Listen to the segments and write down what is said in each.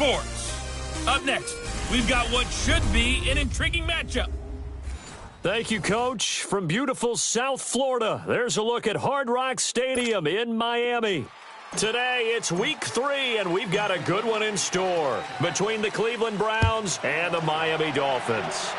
Sports. Up next, we've got what should be an intriguing matchup. Thank you, Coach. From beautiful South Florida, there's a look at Hard Rock Stadium in Miami. Today, it's Week 3, and we've got a good one in store between the Cleveland Browns and the Miami Dolphins.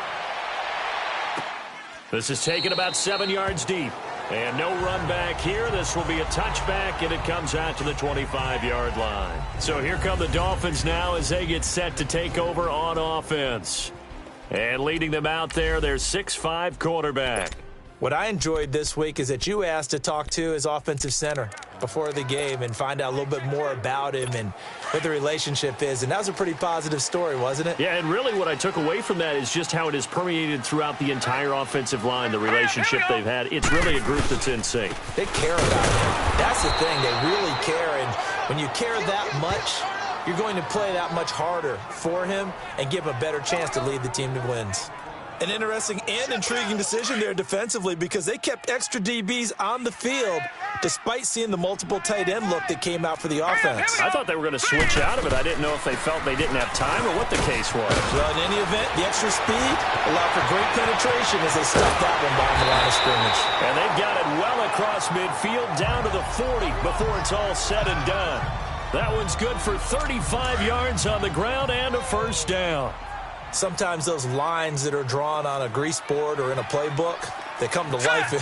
This is taken about 7 yards deep. And no run back here. This will be a touchback, and it comes out to the 25-yard line. So here come the Dolphins now as they get set to take over on offense. And leading them out there, their 6'5" quarterback. What I enjoyed this week is that you asked to talk to his offensive center before the game and find out a little bit more about him and what the relationship is. And that was a pretty positive story, wasn't it? Yeah, and really what I took away from that is just how it has permeated throughout the entire offensive line, the relationship they've had. It's really a group that's in sync. They care about him. That's the thing. They really care. And when you care that much, you're going to play that much harder for him and give him a better chance to lead the team to wins. An interesting and intriguing decision there defensively because they kept extra DBs on the field despite seeing the multiple tight end look that came out for the offense. I thought they were going to switch out of it. I didn't know if they felt they didn't have time or what the case was. Well, in any event, the extra speed allowed for great penetration as they stuffed that one behind the line of scrimmage. And they've got it well across midfield down to the 40 before it's all said and done. That one's good for 35 yards on the ground and a first down. Sometimes those lines that are drawn on a grease board or in a playbook, they come to life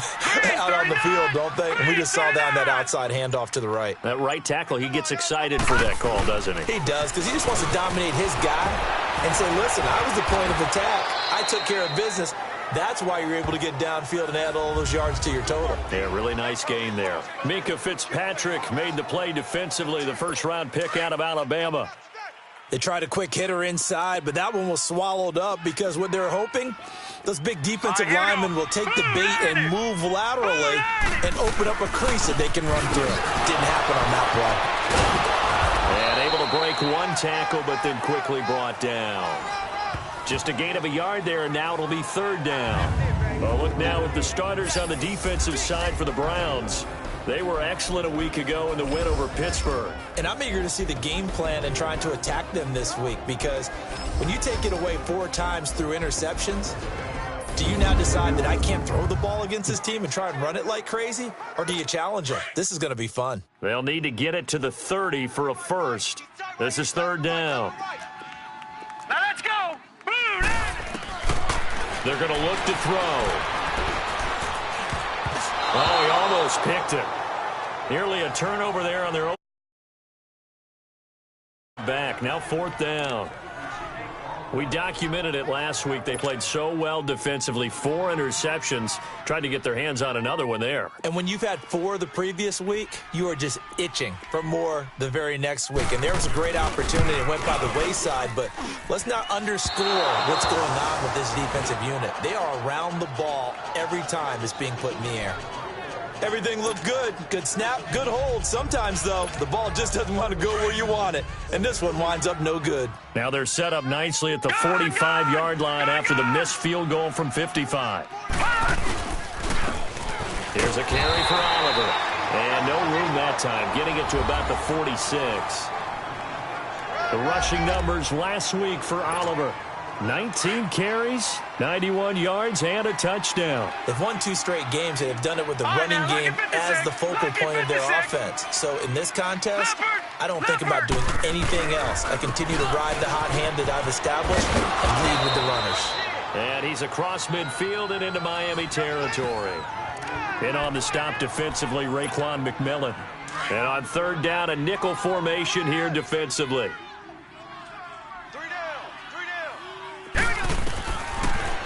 out on the field, don't they? And we just saw that on that outside handoff to the right. That right tackle, he gets excited for that call, doesn't he? He does, because he just wants to dominate his guy and say, listen, I was the point of attack. I took care of business. That's why you're able to get downfield and add all those yards to your total. Yeah, really nice gain there. Minkah Fitzpatrick made the play defensively, the first-round pick out of Alabama. They tried a quick hitter inside, but that one was swallowed up because what they're hoping, those big defensive linemen will take the bait and move laterally and open up a crease that they can run through. Didn't happen on that play. And able to break one tackle, but then quickly brought down. Just a gain of a yard there, and now it'll be third down. Well, look now at the starters on the defensive side for the Browns. They were excellent a week ago in the win over Pittsburgh. And I'm eager to see the game plan and trying to attack them this week because when you take it away 4 times through interceptions, do you now decide that I can't throw the ball against this team and try and run it like crazy? Or do you challenge them? This is going to be fun. They'll need to get it to the 30 for a first. This is third down. Now let's go. They're going to look to throw. Oh, he almost picked it. Nearly a turnover there on their own back. Now fourth down. We documented it last week. They played so well defensively. 4 interceptions. Tried to get their hands on another one there. And when you've had 4 the previous week, you are just itching for more the very next week. And there was a great opportunity. It went by the wayside. But let's not underscore what's going on with this defensive unit. They are around the ball every time it's being put in the air. Everything looked good. Good snap, good hold. Sometimes, though, the ball just doesn't want to go where you want it. And this one winds up no good. Now they're set up nicely at the 45-yard line after the missed field goal from 55. Here's a carry for Oliver. And no room that time, getting it to about the 46. The rushing numbers last week for Oliver. 19 carries, 91 yards, and a touchdown. They've won 2 straight games, and have done it with the running game as the focal point of their offense. So in this contest, I don't think about doing anything else. I continue to ride the hot hand that I've established and lead with the runners. And he's across midfield and into Miami territory. In on the stop defensively, Raekwon McMillan. And on third down, a nickel formation here defensively.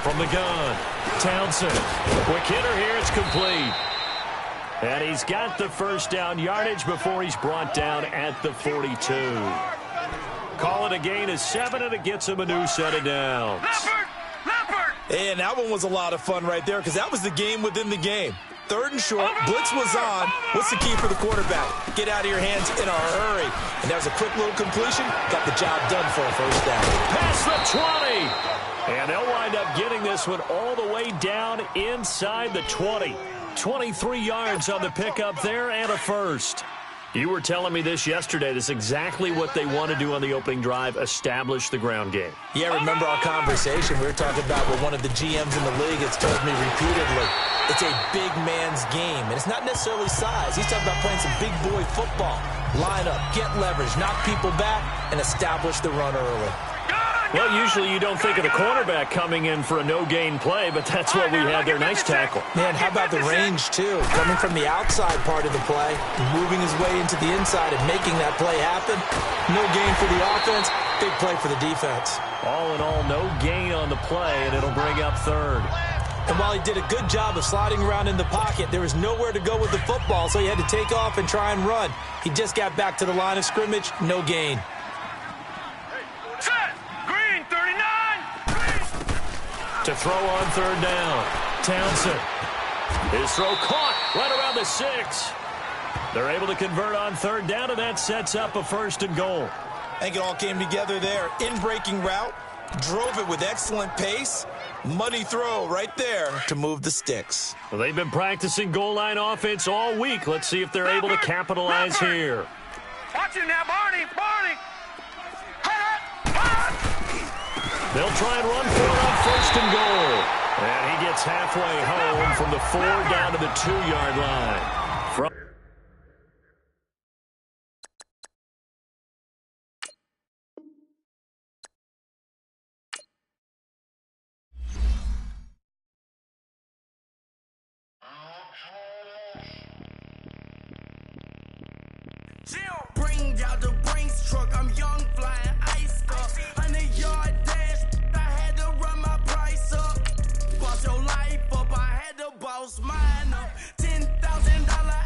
From the gun, Townsend. Quick hitter here, it's complete. And he's got the first down yardage before he's brought down at the 42. Call it a gain of 7, and it gets him a new set of downs. And that one was a lot of fun right there because that was the game within the game. Third and short, blitz was on. What's the key for the quarterback? Get out of your hands in a hurry. And that was a quick little completion. Got the job done for a first down. Past the 20. And they'll wind up getting this one all the way down inside the 20. 23 yards on the pickup there and a first. You were telling me this yesterday. This is exactly what they want to do on the opening drive, establish the ground game. Yeah, remember our conversation? We were talking about what one of the GMs in the league has told me repeatedly. It's a big man's game, and it's not necessarily size. He's talking about playing some big boy football. Line up, get leverage, knock people back, and establish the run early. Well, usually you don't think of the cornerback coming in for a no-gain play, but that's what we had there. Nice tackle. Man, how about the range, too? Coming from the outside part of the play, moving his way into the inside and making that play happen. No gain for the offense, big play for the defense. All in all, no gain on the play, and it'll bring up third. And while he did a good job of sliding around in the pocket, there was nowhere to go with the football, so he had to take off and try and run. He just got back to the line of scrimmage, no gain. Set! Green, 39! To throw on third down, Townsend. His throw caught right around the 6. They're able to convert on third down, and that sets up a 1st and goal. I think it all came together there. In-breaking route, drove it with excellent pace. Money throw right there to move the sticks. Well, they've been practicing goal line offense all week. Let's see if they're able to capitalize here. Watch it now, Barney! Barney! They'll try and run for it on 1st and goal. And he gets halfway home from the 4 down to the 2-yard line. From Bring out the Brinks truck, I'm young, flying ice up. 100-yard dash, I had to run my price up. Boss your life up, I had to boss mine up. $10,000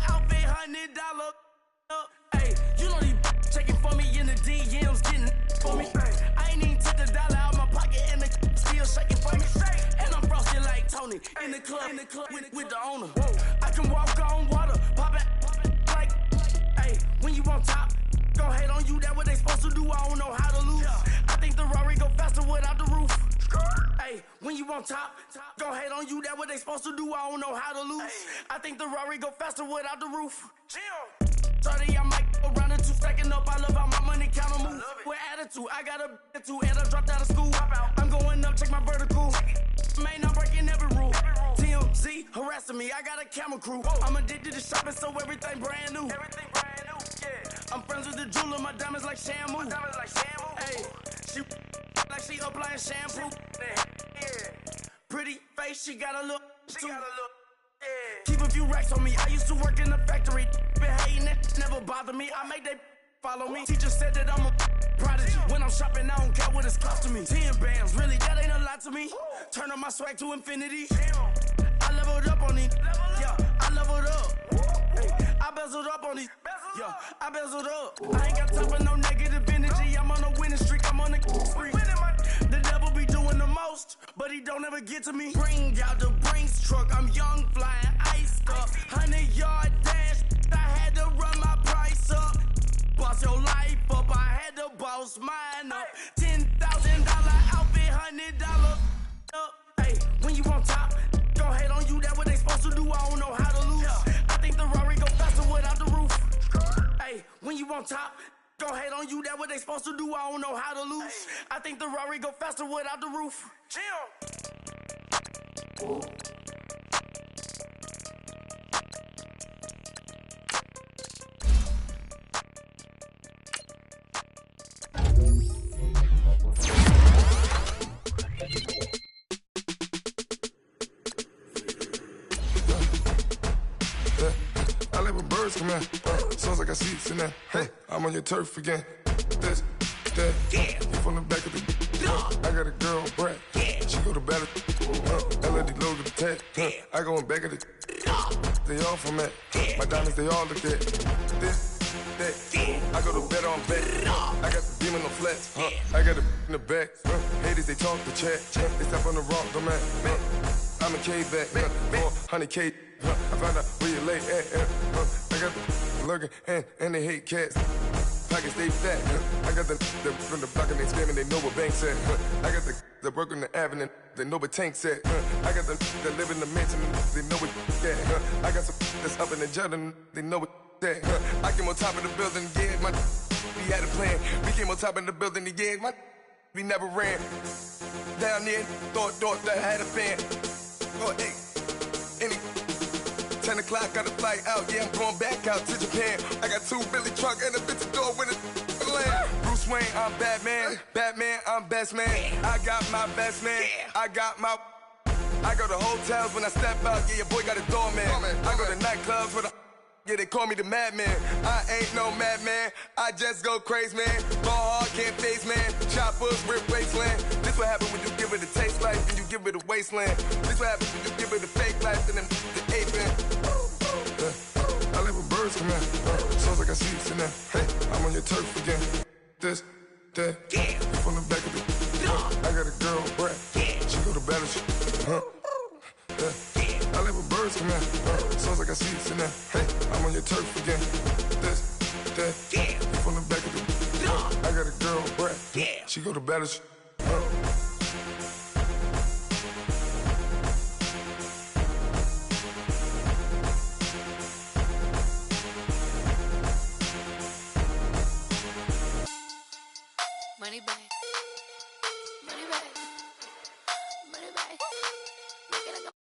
outfit, $100 up. Hey, you know these checking for me in the DMs, getting for me. I ain't even took the dollar out my pocket and the still shaking for me. And I'm frosted like Tony in the club with the owner. I can walk on water, pop it like, hey, when you on top. Go hate on you, that what they supposed to do, I don't know how to lose. I think the Rari go faster without the roof. Hey, when you on top, go hate on you, that what they supposed to do, I don't know how to lose. I think the Rari go faster without the roof. 30, I might go round and 2 stacking up, I love how my money count on move. With attitude, I got a attitude, and I dropped out of school. I'm going up, check my vertical. Man, I'm breaking every rule. TMZ harassing me, I got a camera crew. I'm addicted to shopping, so everything brand new. I'm friends with the jeweler, my diamonds like Shamu. Hey, she like she applying shampoo. Pretty face, she got a look. Keep a few racks on me. I used to work in the factory. Been hating that never bother me. I make they follow me. Teacher said that I'm a prodigy. When I'm shopping, I don't care what it's costing me. 10 bands, really, that ain't a lot to me. Turn up my swag to infinity. I leveled up on these. Yeah, I leveled up. I bezeled up on these. Yeah, I bezeled up. I ain't got time for no negative energy. I'm on a winning streak. I'm on a spree. The devil be doing the most, but he don't ever get to me. Bring out the Brinks truck. I'm young, flying ice up. 100-yard dash. I had to run my price up. Boss your life up. I had to boss mine up. $10,000 outfit, $100 up. Hey, when you on top, go hate on you. That what they supposed to do. I don't know how to lose. I think the Rari go faster without the roof. Hey, when you on top, go hate on you. That what they supposed to do. I don't know how to lose. I think the Rari go faster without the roof. I like when birds come in. Sounds like I see seats in there. Hey, I'm on your turf again. This, that, you from the back of the. I got a girl, Brad. She go to battle. LED logo the tag. I go in back of the. They all from that. My diamonds, they all look at. This, that. I go to bed on bed. I got the beam in the flats. I got the in the back. Haters, they talk the chat. They step on the rock, the man. I'm a K-back. 400K. I found out where you lay at. I got the lurking and they hate cats. Pockets stay fat. I got the from the block and they screaming, they know what banks at. I got the work on the avenue, they know what tanks at. I got the live in the mansion, they know what at. I got some that's up in the jungle, they know what I came on top of the building again. We had a plan. We came on top of the building again. We never ran. Down there, thought that I had a fan. Oh, hey, 10 o'clock, got a flight out. Yeah, I'm going back out to Japan. I got 2 Billy truck and a bitch door with a land. Bruce Wayne, I'm Batman. Batman, I'm best man. I got my best man. I go to hotels when I step out. Yeah, your boy got a doorman. I go to nightclubs with a. Yeah, they call me the madman. I ain't no madman. I just go crazy, man. Ball hard, can't face, man. Choppers, rip wasteland. This what happens when you give it a taste life and you give it a wasteland. This what happens when you give it a fake life and then the ape man. I live with birds come in. Sounds like I see you in there. Hey, I'm on your turf again. This, that. Yeah. From the back of the. I got a girl, Brad. Yeah. She go to battle. I live with birds come in. Sounds like I see you in there. Hey, I'm on your turf again. This, that. Yeah. From the back of the. I got a girl, Brad. Yeah. She go to battle. Money back. Money back. Money back. Make it like a back.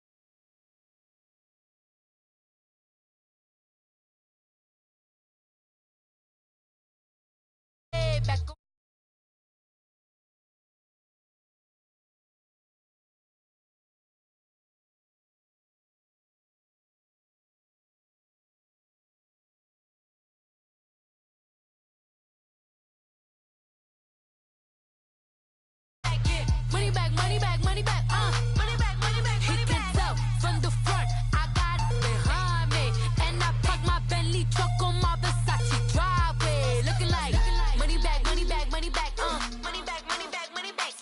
Money back, money back, money back, money back, money back, money back. He can tell from the front, I got it behind me. And I park my Bentley truck on my Versace driveway. Looking like money back, money back, money back, money back, money back, money back.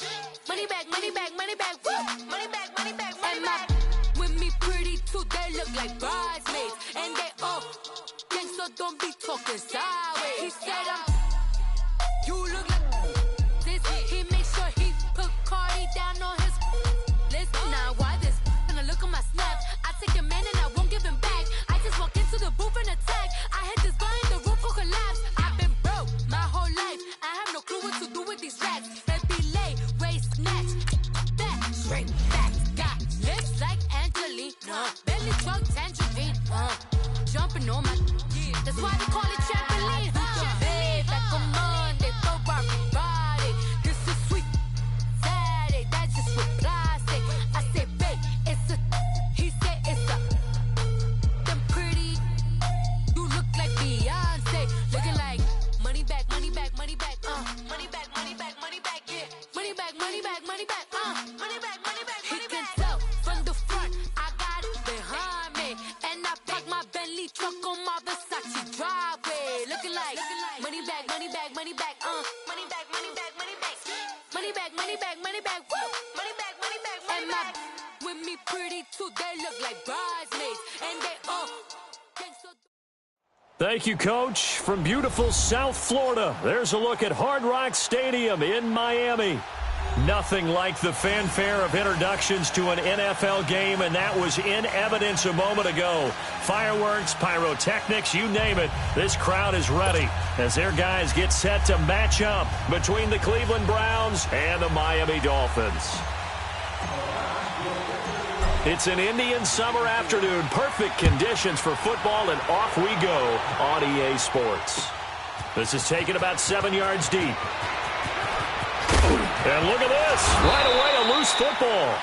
Money back, money back, money back, money back, money back, money back. With me pretty too, they look like bridesmaids. And they all gang, so don't be talking sideways. He said you look like this, he makes sure he put Cardi down on his list. Now why this? Gonna look at my snap. I take a man and I won't give him back. I just walk into the booth and attack. I hit this guy in the roof will collapse. I've been broke my whole life. I have no clue what to do with these racks. Baby lay, waist snatch, back, straight back. Got lips like Angelina, belly truck tangerine, jumping on my. That's why they call it trampoline. Babe, like a Monday for everybody. This is sweet Saturday, that's just with plastic. I say, babe, it's a. He said it's a. Them pretty. You look like Beyonce, looking like money back, money back, money back, money back, money back, money back, yeah. Money back, money back, money back, money back, money back. He can tell from the front, I got it behind me, and I park my Bentley truck on my Versace driveway. Looking like money back, money back, money back, money back, money back, money back, money back, money back, money back, money back, money back, money back. With me pretty too, they look like bridesmaids, and they all gang so. Thank you, Coach. From beautiful South Florida, there's a look at Hard Rock Stadium in Miami. Nothing like the fanfare of introductions to an NFL game, and that was in evidence a moment ago. Fireworks, pyrotechnics, you name it. This crowd is ready as their guys get set to match up between the Cleveland Browns and the Miami Dolphins. It's an Indian summer afternoon. Perfect conditions for football, and off we go on EA Sports. This is taken about 7 yards deep. And look at this. Right away, a loose football.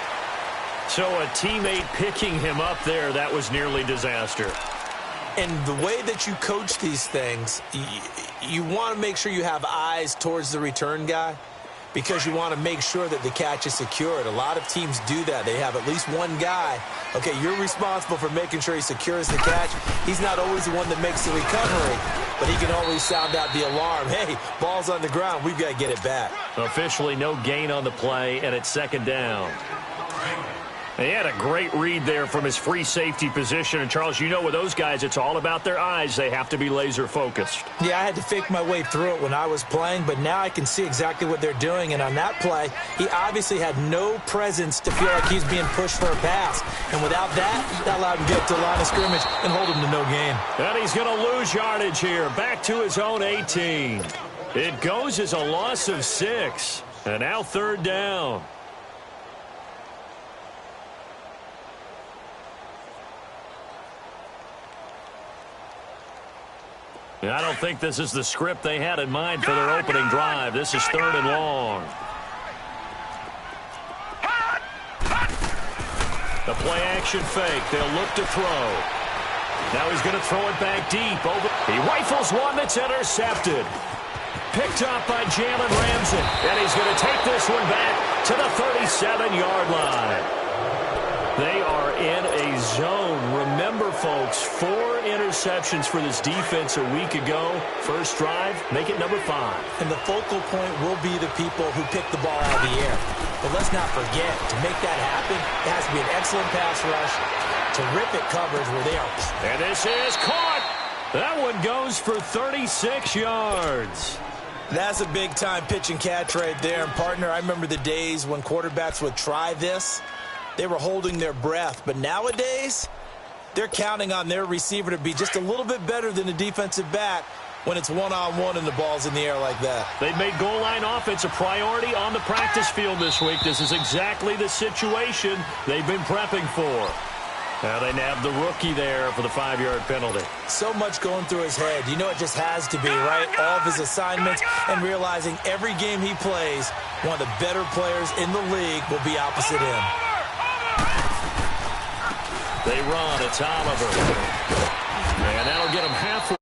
So a teammate picking him up there, that was nearly disaster. And the way that you coach these things, you want to make sure you have eyes towards the return guy, because you want to make sure that the catch is secured. A lot of teams do that. They have at least one guy. Okay, you're responsible for making sure he secures the catch. He's not always the one that makes the recovery, but he can always sound out the alarm. Hey, ball's on the ground. We've got to get it back. Officially no gain on the play, and it's second down. He had a great read there from his free safety position. And, Charles, you know with those guys, it's all about their eyes. They have to be laser-focused. Yeah, I had to fake my way through it when I was playing, but now I can see exactly what they're doing. And on that play, he obviously had no presence to feel like he's being pushed for a pass. And without that, that allowed him to get to the line of scrimmage and hold him to no gain. And he's going to lose yardage here, back to his own 18. It goes as a loss of 6. And now 3rd down. I don't think this is the script they had in mind for their opening drive. This is 3rd and long. The play action fake. They'll look to throw. Now he's going to throw it back deep. He rifles one that's intercepted. Picked up by Jalen Ramsey. And he's going to take this one back to the 37-yard line. They are in a zone. Remember, folks, 4 interceptions for this defense a week ago. First drive, make it number 5. And the focal point will be the people who pick the ball out of the air. But let's not forget, to make that happen, it has to be an excellent pass rush, terrific coverage where they are. And this is caught. That one goes for 36 yards. That's a big-time pitch and catch right there. And, partner, I remember the days when quarterbacks would try this. They were holding their breath. But nowadays, they're counting on their receiver to be just a little bit better than the defensive back when it's one-on-one and the ball's in the air like that. They've made goal line offense a priority on the practice field this week. This is exactly the situation they've been prepping for. Now they nabbed the rookie there for the 5-yard penalty. So much going through his head. You know it just has to be, right? All of his assignments and realizing every game he plays, one of the better players in the league will be opposite him. They run. It's Oliver. And that'll get him halfway.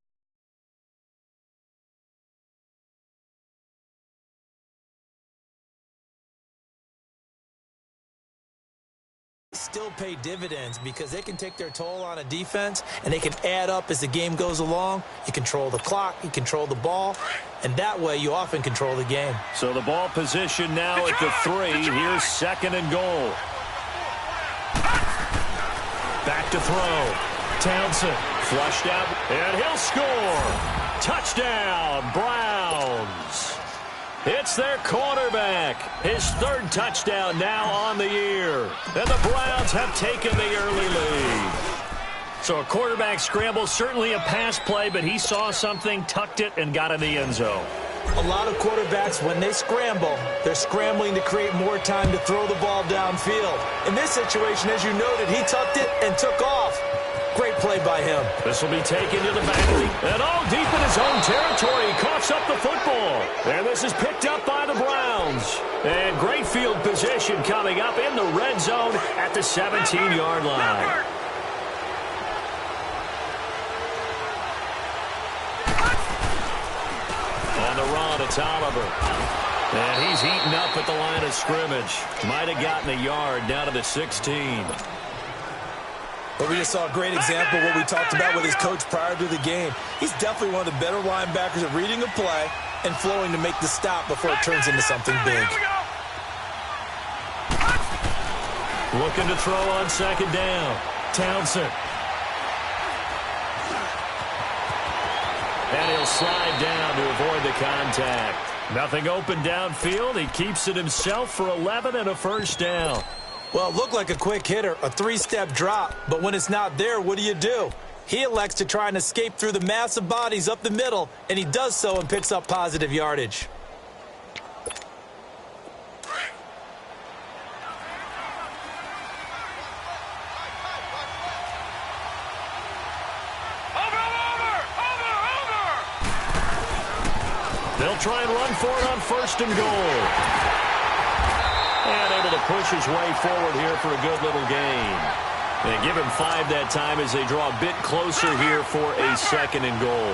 Still pay dividends because they can take their toll on a defense and they can add up as the game goes along. You control the clock, you control the ball, and that way you often control the game. So the ball position now at the 3. Here's 2nd and goal. Back to throw. Townsend flushed out, and he'll score. Touchdown, Browns. It's their quarterback. His 3rd touchdown now on the year. And the Browns have taken the early lead. So a quarterback scramble, certainly a pass play, but he saw something, tucked it, and got in the end zone. A lot of quarterbacks, when they scramble, they're scrambling to create more time to throw the ball downfield. In this situation, as you noted, he tucked it and took off. Great play by him. This will be taken to the back. And all deep in his own territory. He coughs up the football. And this is picked up by the Browns. And great field position coming up in the red zone at the 17-yard line. On the run, it's Oliver. And he's eaten up at the line of scrimmage. Might have gotten a yard down to the 16. But we just saw a great example of what we talked about with his coach prior to the game. He's definitely one of the better linebackers at reading a play and flowing to make the stop before it turns into something big. Looking to throw on 2nd down. Townsend. And he'll slide down to avoid the contact. Nothing open downfield. He keeps it himself for 11 and a 1st down. Well, it looked like a quick hitter, a 3-step drop, but when it's not there, what do? He elects to try and escape through the massive bodies up the middle, and he does so and picks up positive yardage. They'll try and run for it on 1st and goal. And able to push his way forward here for a good little gain. And give him 5 that time as they draw a bit closer here for a 2nd and goal.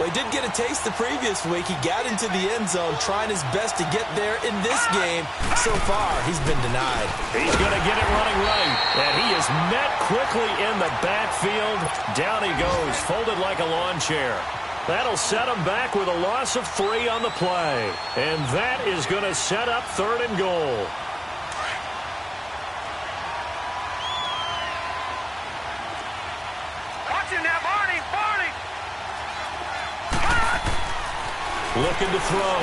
Well, he did get a taste the previous week. He got into the end zone trying his best to get there in this game. So far, he's been denied. He's going to get it running right. And he is met quickly in the backfield. Down he goes, folded like a lawn chair. That'll set him back with a loss of 3 on the play. And that is going to set up 3rd and goal. Looking to throw.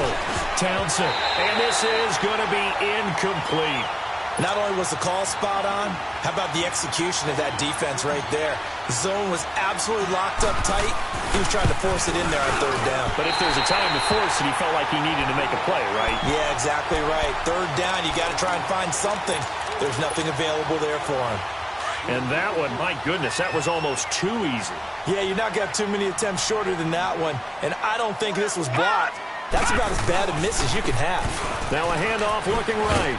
Townsend. And this is going to be incomplete. Not only was the call spot on, how about the execution of that defense right there? The zone was absolutely locked up tight. He was trying to force it in there on third down. But if there's a time to force it, he felt like he needed to make a play, right? Yeah, exactly right. Third down, you got to try and find something. There's nothing available there for him. And that one, my goodness, that was almost too easy. Yeah, you're not going to have too many attempts shorter than that one. And I don't think this was blocked. That's about as bad a miss as you can have. Now a handoff looking right.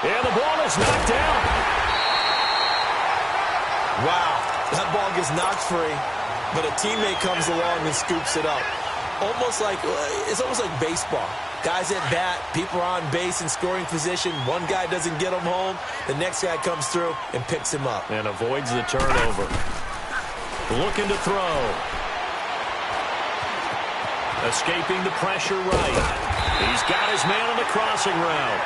And the ball is knocked down. Wow, that ball gets knocked free, but a teammate comes along and scoops it up. It's almost like baseball. Guys at bat, people are on base in scoring position. One guy doesn't get him home. The next guy comes through and picks him up. And avoids the turnover. Looking to throw. Escaping the pressure right. He's got his man on the crossing route.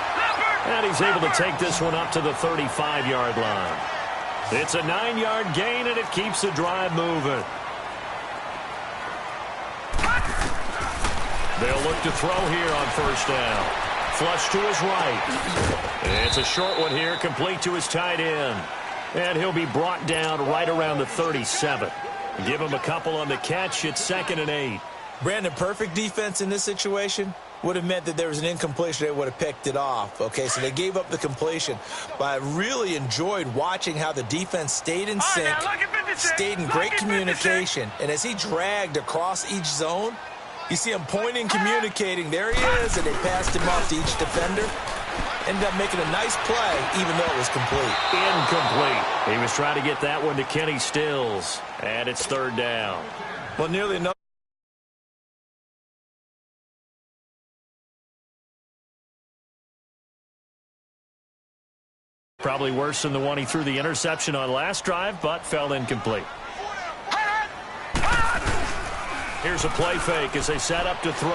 And he's able to take this one up to the 35-yard line. It's a 9-yard gain, and it keeps the drive moving. They'll look to throw here on first down. Flush to his right. It's a short one here, complete to his tight end. And he'll be brought down right around the 37. Give him a couple on the catch. It's 2nd and 8. Brandon, perfect defense in this situation would have meant that there was an incompletion. They would have picked it off. Okay, so they gave up the completion. But I really enjoyed watching how the defense stayed in sync, stayed in great communication. And as he dragged across each zone, you see him pointing, communicating. There he is, and they passed him off to each defender. Ended up making a nice play, even though it was complete. Incomplete. He was trying to get that one to Kenny Stills. And it's 3rd down. Well, nearly enough. Probably worse than the one he threw the interception on last drive, but fell incomplete. Here's a play fake as they set up to throw.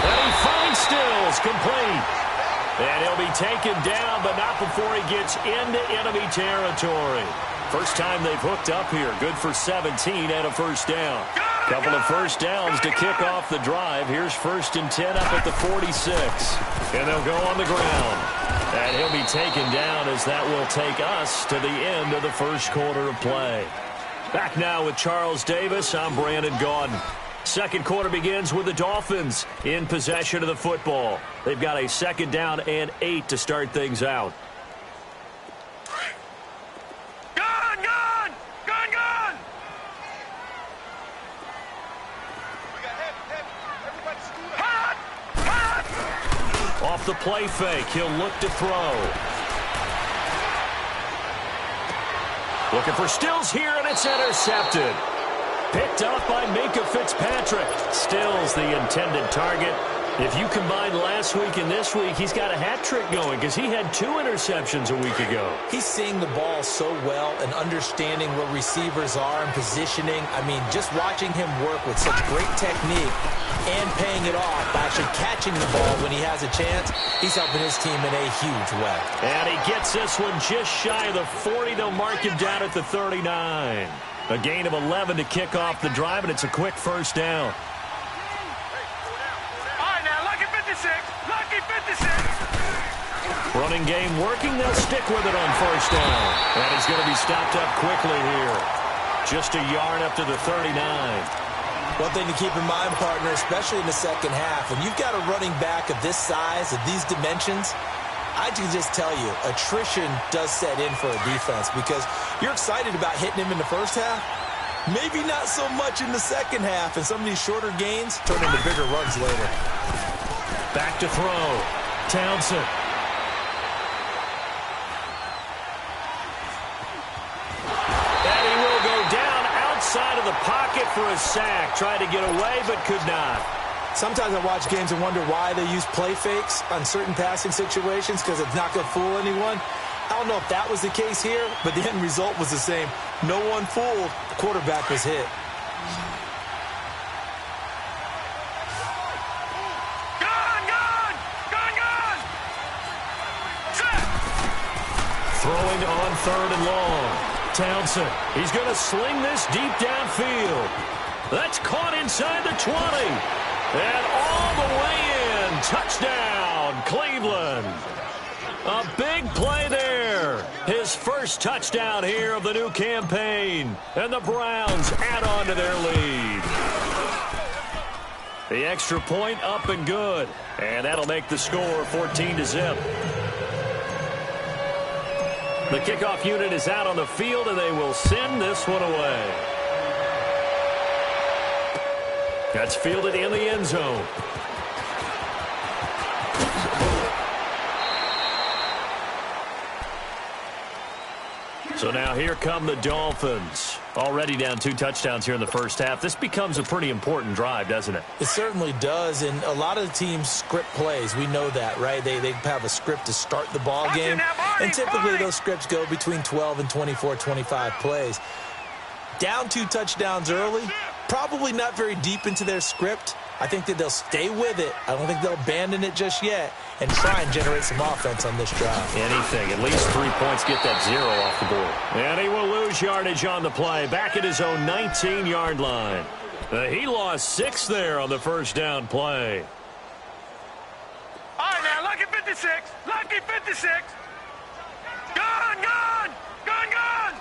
And he finds Stills, complete. And he'll be taken down, but not before he gets into enemy territory. First time they've hooked up here. Good for 17 and a first down. Couple of first downs to kick off the drive. Here's 1st and 10 up at the 46. And they'll go on the ground. And he'll be taken down as that will take us to the end of the first quarter of play. Back now with Charles Davis. I'm Brandon Gaudin. Second quarter begins with the Dolphins in possession of the football. They've got a 2nd down and 8 to start things out. Off the play fake, he'll look to throw. Looking for Stills here, and it's intercepted. Picked up by Minkah Fitzpatrick. Stills the intended target. If you combine last week and this week, he's got a hat trick going because he had 2 interceptions a week ago. He's seeing the ball so well and understanding where receivers are and positioning. I mean, just watching him work with such great technique and paying it off by actually catching the ball when he has a chance, he's helping his team in a huge way. And he gets this one just shy of the 40. They'll mark him down at the 39. A gain of 11 to kick off the drive, and it's a quick first down. Running game working. They'll stick with it on first down. And he's going to be stopped up quickly here. Just a yard up to the 39. One thing to keep in mind, partner, especially in the second half, when you've got a running back of this size, of these dimensions, I can just tell you, attrition does set in for a defense because you're excited about hitting him in the first half. Maybe not so much in the second half, and some of these shorter gains turn into bigger runs later. Back to throw. Townsend. And he will go down outside of the pocket for a sack. Tried to get away, but could not. Sometimes I watch games and wonder why they use play fakes on certain passing situations because it's not going to fool anyone. I don't know if that was the case here, but the end result was the same. No one fooled. The quarterback was hit. Throwing on 3rd and long. Townsend. He's going to sling this deep downfield. That's caught inside the 20. And all the way in. Touchdown, Cleveland. A big play there. His first touchdown here of the new campaign. And the Browns add on to their lead. The extra point up and good. And that'll make the score 14-0. The kickoff unit is out on the field, and they will send this one away. That's fielded in the end zone. So now here come the Dolphins. Already down 2 touchdowns here in the first half. This becomes a pretty important drive, doesn't it? It certainly does, and a lot of the teams script plays. We know that, right? They have a script to start the ball game, and typically those scripts go between 12 and 24, 25 plays. Down 2 touchdowns early, probably not very deep into their script. I think that they'll stay with it. I don't think they'll abandon it just yet and try and generate some offense on this drive. Anything. At least 3 points, get that 0 off the board. And he will lose yardage on the play. Back at his own 19-yard line. He lost 6 there on the first down play. All right, now, lucky 56. Lucky 56. Gone, gone. Gone, gone.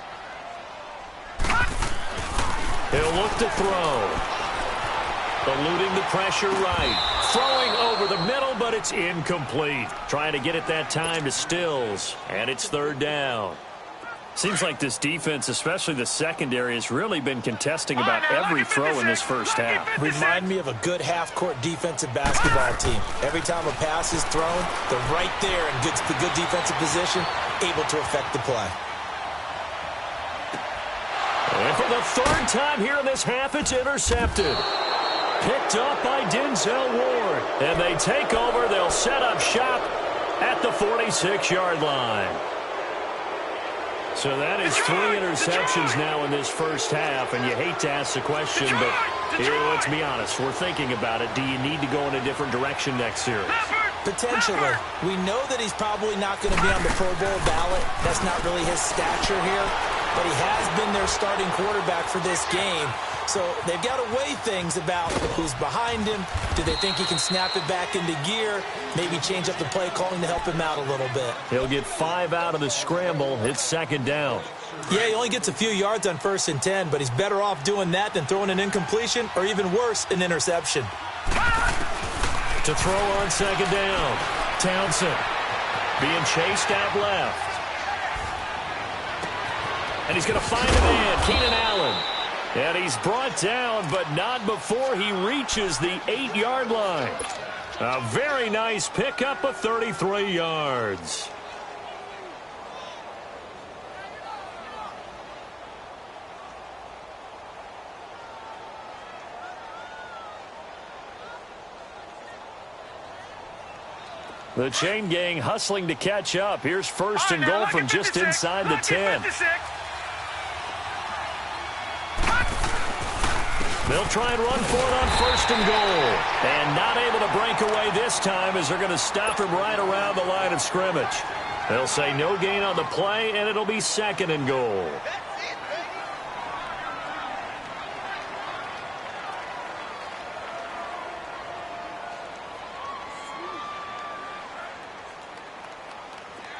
He'll look to throw. Eluding the pressure right. Throwing over the middle, but it's incomplete. Trying to get it that time to Stills. And it's 3rd down. Seems like this defense, especially the secondary, has really been contesting about every throw in this first half. Remind me of a good half-court defensive basketball team. Every time a pass is thrown, they're right there in good defensive position, able to affect the play. And for the 3rd time here in this half, it's intercepted. Picked up by Denzel Ward. And they take over. They'll set up shop at the 46-yard line. So that is 3 interceptions now in this first half. And you hate to ask the question, but here, let's be honest. We're thinking about it. Do you need to go in a different direction next series? Potentially. We know that he's probably not going to be on the Pro Bowl ballot. That's not really his stature here. But he has been their starting quarterback for this game. So they've got to weigh things about who's behind him. Do they think he can snap it back into gear? Maybe change up the play calling to help him out a little bit. He'll get 5 out of the scramble. It's 2nd down. Yeah, he only gets a few yards on 1st and 10, but he's better off doing that than throwing an incompletion or even worse, an interception. To throw on 2nd down. Townsend being chased out left. And he's going to find a man, Keenan Allen. And he's brought down, but not before he reaches the 8-yard line. A very nice pickup of 33 yards. The chain gang hustling to catch up. Here's 1st and goal from just inside the 10. They'll try and run for it on 1st and goal. And not able to break away this time as they're going to stop him right around the line of scrimmage. They'll say no gain on the play, and it'll be 2nd and goal.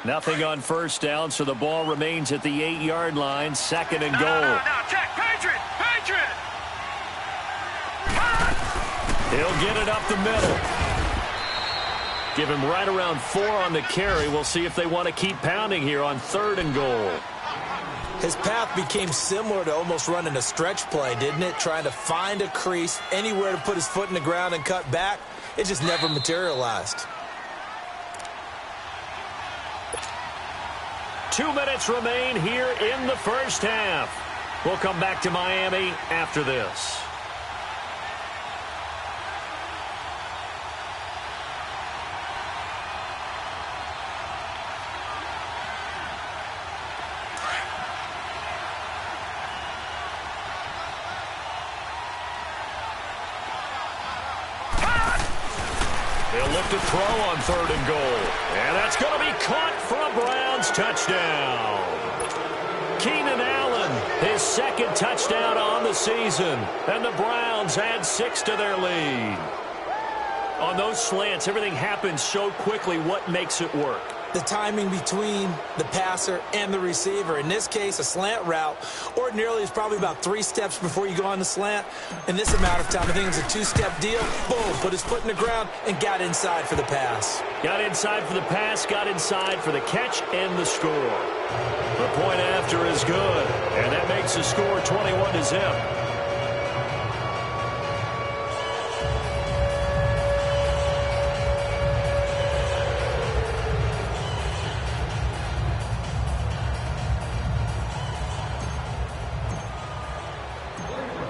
Nothing on 1st down, so the ball remains at the 8-yard line. 2nd and goal. No, check. Patriot! Patriot! He'll get it up the middle. Give him right around 4 on the carry. We'll see if they want to keep pounding here on 3rd and goal. His path became similar to almost running a stretch play, didn't it? Trying to find a crease, anywhere to put his foot in the ground and cut back. It just never materialized. 2 minutes remain here in the first half. We'll come back to Miami after this. They'll look to throw on 3rd and goal. And that's going to be caught for a Browns touchdown. Keenan Allen His second touchdown on the season. And the Browns add 6 to their lead. On those slants, everything happens so quickly. What makes it work? The timing between the passer and the receiver. In this case, a slant route ordinarily is probably about 3 steps before you go on the slant. In this amount of time, I think it's a 2-step deal. Boom, put his foot in the ground and got inside for the pass. Got inside for the pass, got inside for the catch and the score. The point after is good, and that makes the score 21-0.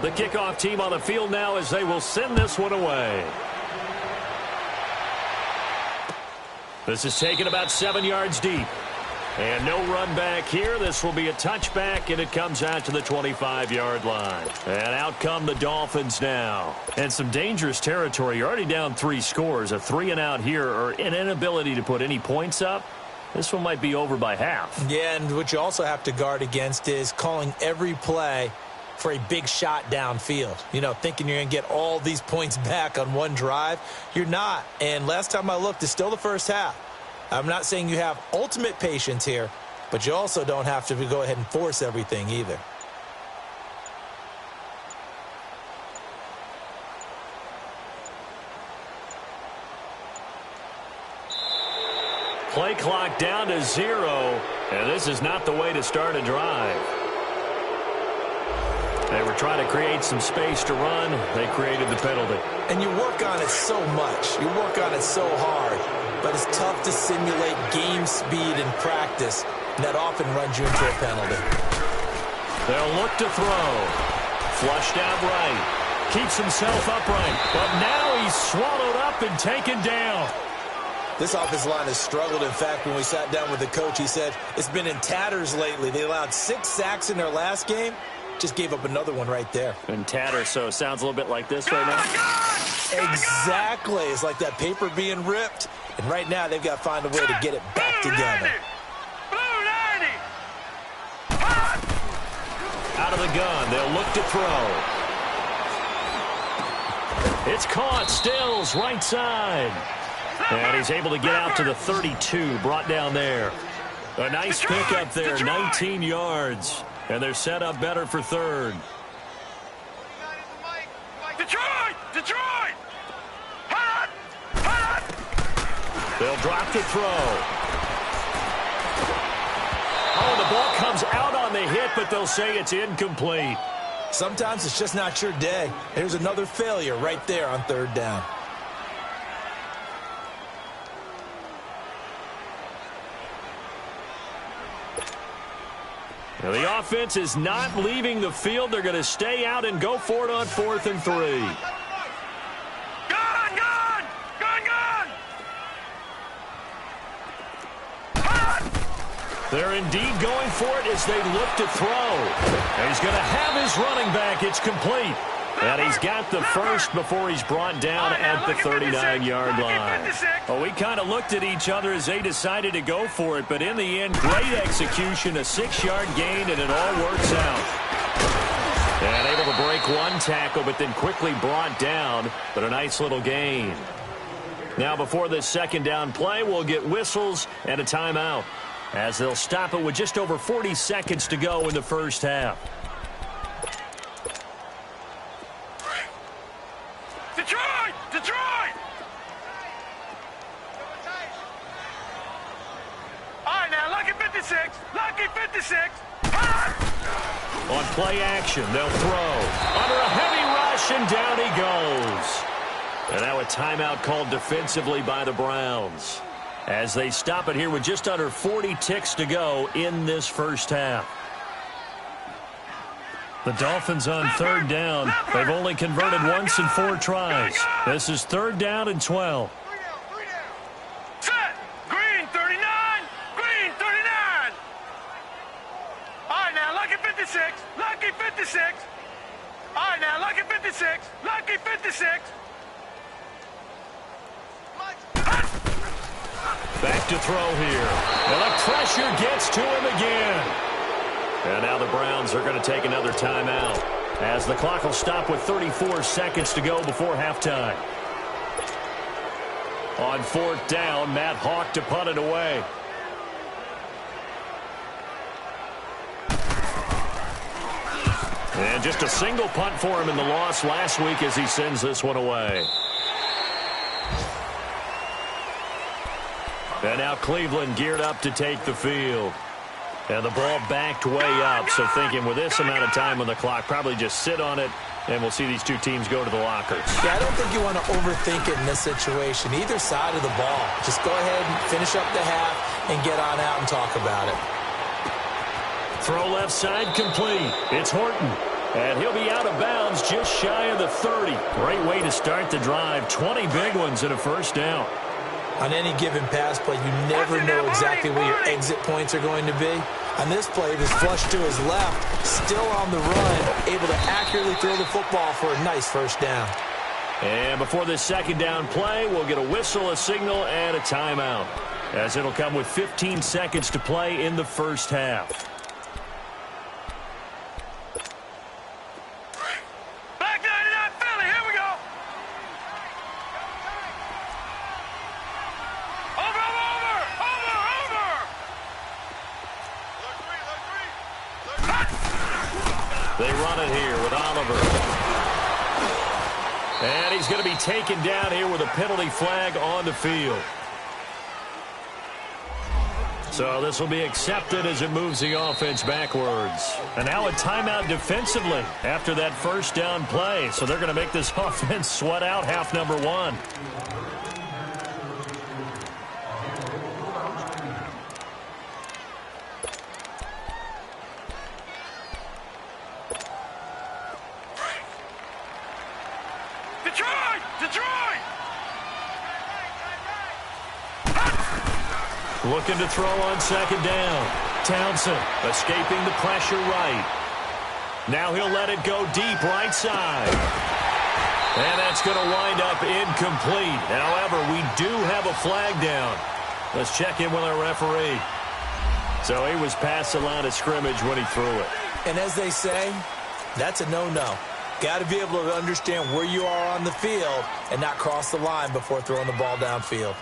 The kickoff team on the field now as they will send this one away. This is taken about 7 yards deep. And no run back here. This will be a touchback, and it comes out to the 25-yard line. And out come the Dolphins now. And some dangerous territory. You're already down 3 scores. A 3-and-out here, or an inability to put any points up. This one might be over by half. Yeah, and what you also have to guard against is calling every play for a big shot downfield. You know, thinking you're going to get all these points back on one drive. You're not. And last time I looked, it's still the first half. I'm not saying you have ultimate patience here, but you also don't have to go ahead and force everything either. Play clock down to 0, and this is not the way to start a drive. They were trying to create some space to run. They created the penalty. And you work on it so much. You work on it so hard. But it's tough to simulate game speed in practice. And that often runs you into a penalty. They'll look to throw. Flushed out right. Keeps himself upright. But now he's swallowed up and taken down. This offensive line has struggled. In fact, when we sat down with the coach, he said it's been in tatters lately. They allowed 6 sacks in their last game. Just gave up another one right there. And tatter, so it sounds a little bit like this right now. Exactly. It's like that paper being ripped. And right now, they've got to find a way to get it back together. Out of the gun. They'll look to throw. It's caught. Stills right side. And he's able to get out to the 32. Brought down there. A nice pickup there. 19 yards. And they're set up better for third. Detroit! Detroit! Hot! Hot! They'll drop the throw. Oh, the ball comes out on the hit, but they'll say it's incomplete. Sometimes it's just not your day. There's another failure right there on third down. Now the offense is not leaving the field. They're going to stay out and go for it on 4th and 3. Gone! Gone! Gone! Gone! They're indeed going for it as they look to throw. And he's going to have his running back. It's complete. And he's got the first before he's brought down at the 39-yard line. Well, we kind of looked at each other as they decided to go for it, but in the end, great execution, a 6-yard gain, and it all works out. And able to break one tackle, but then quickly brought down, but a nice little gain. Now, before this second down play, we'll get whistles and a timeout, as they'll stop it with just over 40 seconds to go in the first half. Detroit! Detroit! All right, now, lucky 56. Lucky 56. Hot! On play action, they'll throw. Under a heavy rush, and down he goes. And now a timeout called defensively by the Browns, as they stop it here with just under 40 ticks to go in this first half. The Dolphins on third down. They've only converted once in 4 tries. This is 3rd down and 12. Set! Green 39! Green 39! All right, now, lucky 56. Lucky 56. All right, now, lucky 56. Lucky 56. Back to throw here. And the pressure gets to him again. And now the Browns are going to take another timeout, as the clock will stop with 34 seconds to go before halftime. On 4th down, Matt Hawk to punt it away. And just a single punt for him in the loss last week as he sends this one away. And now Cleveland geared up to take the field. And the ball backed way up, so thinking with this amount of time on the clock, probably just sit on it, and we'll see these two teams go to the lockers. Yeah, I don't think you want to overthink it in this situation. Either side of the ball. Just go ahead and finish up the half and get on out and talk about it. Throw left side complete. It's Horton. And he'll be out of bounds just shy of the 30. Great way to start the drive. 20 big ones and a first down. On any given pass play, you never know exactly where your exit points are going to be. On this play, it was flushed to his left, still on the run, able to accurately throw the football for a nice first down. And before this second down play, we'll get a whistle, a signal, and a timeout, as it'll come with 15 seconds to play in the first half. They run it here with Oliver. And he's going to be taken down here with a penalty flag on the field. So this will be accepted as it moves the offense backwards. And now a timeout defensively after that first down play. So they're going to make this offense sweat out half number one. Looking to throw on second down. Townsend escaping the pressure right. Now he'll let it go deep right side. And that's going to wind up incomplete. However, we do have a flag down. Let's check in with our referee. So he was past the line of scrimmage when he threw it. And as they say, that's a no-no. Got to be able to understand where you are on the field and not cross the line before throwing the ball downfield.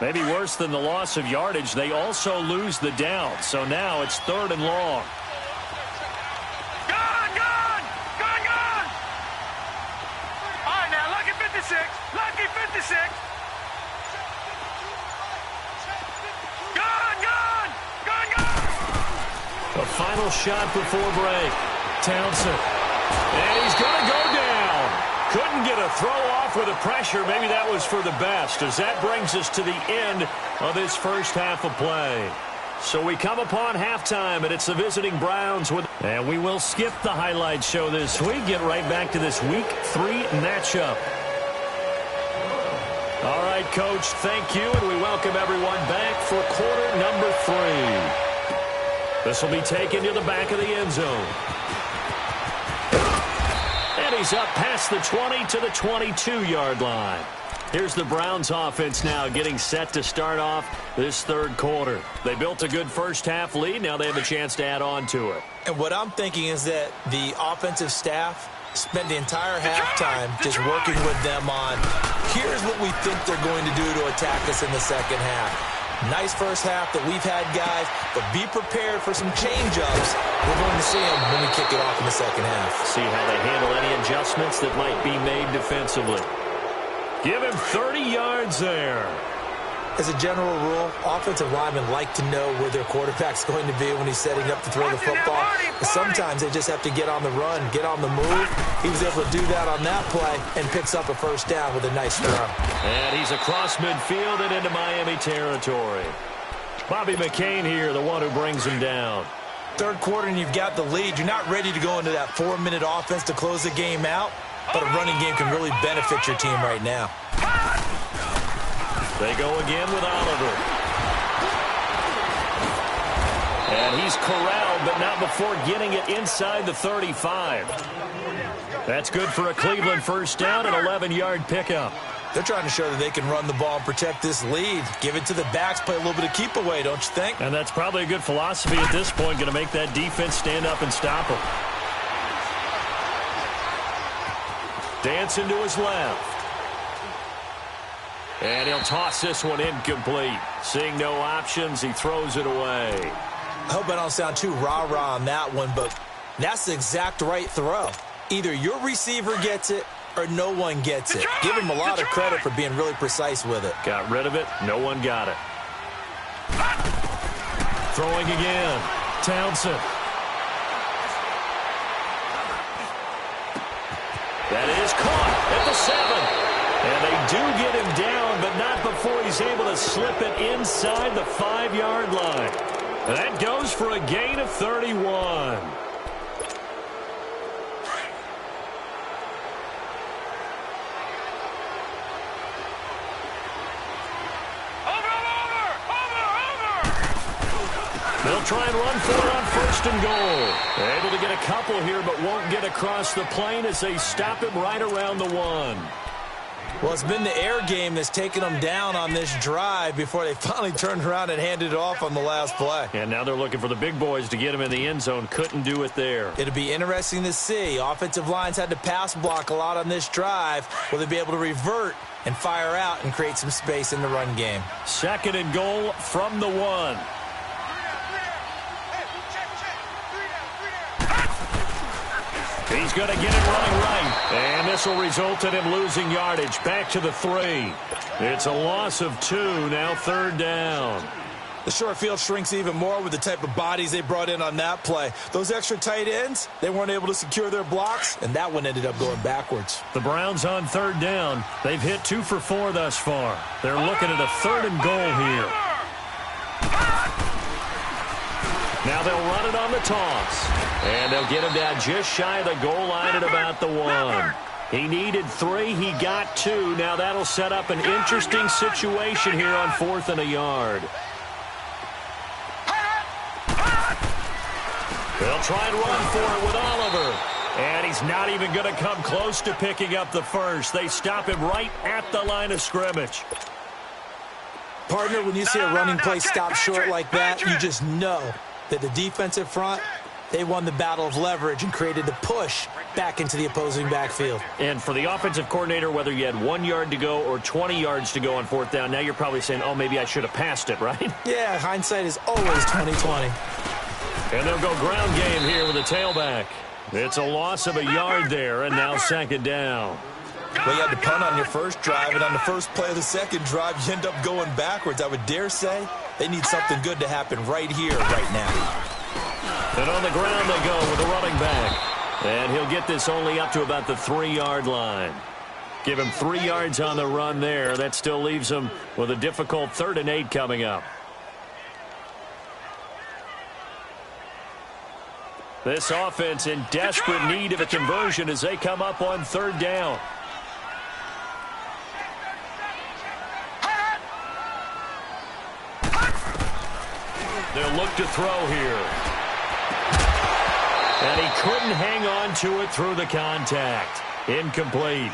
Maybe worse than the loss of yardage, they also lose the down. So now it's 3rd and long. Gone! All right, now, lucky 56. Lucky 56. Gone! A final shot before break. Townsend. And he's going to go down. Couldn't get a throw off with the pressure. Maybe that was for the best, as that brings us to the end of this first half of play. So we come upon halftime, and it's the visiting Browns. And we will skip the highlight show this week. Get right back to this Week 3 matchup. All right, Coach, thank you, and we welcome everyone back for quarter number 3. This will be taken to the back of the end zone. And he's up past the 20 to the 22-yard line. Here's the Browns offense now getting set to start off this third quarter. They built a good first half lead. Now they have a chance to add on to it. And what I'm thinking is that the offensive staff spent the entire halftime just working with them on, here's what we think they're going to do to attack us in the second half. Nice first half that we've had, guys, but be prepared for some change-ups. We're going to see them when we kick it off in the second half. See how they handle any adjustments that might be made defensively. Give him 30 yards there. As a general rule, offensive linemen like to know where their quarterback's going to be when he's setting up to throw the football. But sometimes they just have to get on the run, get on the move. He was able to do that on that play and picks up a first down with a nice throw. And he's across midfield and into Miami territory. Bobby McCain here, the one who brings him down. Third quarter and you've got the lead. You're not ready to go into that 4-minute offense to close the game out, but a running game can really benefit your team right now. They go again with Oliver. And he's corralled, but not before getting it inside the 35. That's good for a Cleveland first down, an 11-yard pickup. They're trying to show that they can run the ball and protect this lead. Give it to the backs, play a little bit of keep away, don't you think? And that's probably a good philosophy at this point, going to make that defense stand up and stop them. Dancing to his left. And he'll toss this one incomplete. Seeing no options, he throws it away. I hope I don't sound too rah-rah on that one, but that's the exact right throw. Either your receiver gets it or no one gets it. Give him a lot of credit for being really precise with it. Got rid of it. No one got it. Throwing again. Townsend. That is caught at the 7. And they do get him down, but not before he's able to slip it inside the 5-yard line. That goes for a gain of 31. They'll try and run for it on 1st and goal. They're able to get a couple here, but won't get across the plane as they stop him right around the 1. Well, it's been the air game that's taken them down on this drive before they finally turned around and handed it off on the last play. And now they're looking for the big boys to get him in the end zone. Couldn't do it there. It'll be interesting to see. Offensive lines had to pass block a lot on this drive. Will they be able to revert and fire out and create some space in the run game? 2nd and goal from the 1. He's going to get it running right. And this will result in him losing yardage. Back to the 3. It's a loss of 2. Now 3rd down. The short field shrinks even more with the type of bodies they brought in on that play. Those extra tight ends, they weren't able to secure their blocks, and that one ended up going backwards. The Browns on 3rd down. They've hit 2 for 4 thus far. They're looking at a 3rd and goal here. Now they'll run it on the toss. And they'll get him down just shy of the goal line at about the 1. He needed 3. He got 2. Now that'll set up an interesting situation here on 4th and a yard. They'll try and run for it with Oliver. And he's not even going to come close to picking up the 1st. They stop him right at the line of scrimmage. Partner, when you see a running play stop short like that, you just know that the defensive front, they won the battle of leverage and created the push back into the opposing backfield. And for the offensive coordinator, whether you had 1 yard to go or 20 yards to go on 4th down, now you're probably saying, oh, maybe I should have passed it, right? Yeah, hindsight is always 20/20. And they'll go ground game here with a tailback. It's a loss of a yard there, and now 2nd down. Well, you had to punt on your first drive, and on the first play of the second drive, you end up going backwards. I would dare say they need something good to happen right here, right now. And on the ground they go with the running back. And he'll get this only up to about the 3-yard line. Give him 3 yards on the run there. That still leaves him with a difficult 3rd and 8 coming up. This offense in desperate need of a conversion as they come up on 3rd down. They'll look to throw here. And he couldn't hang on to it through the contact. Incomplete.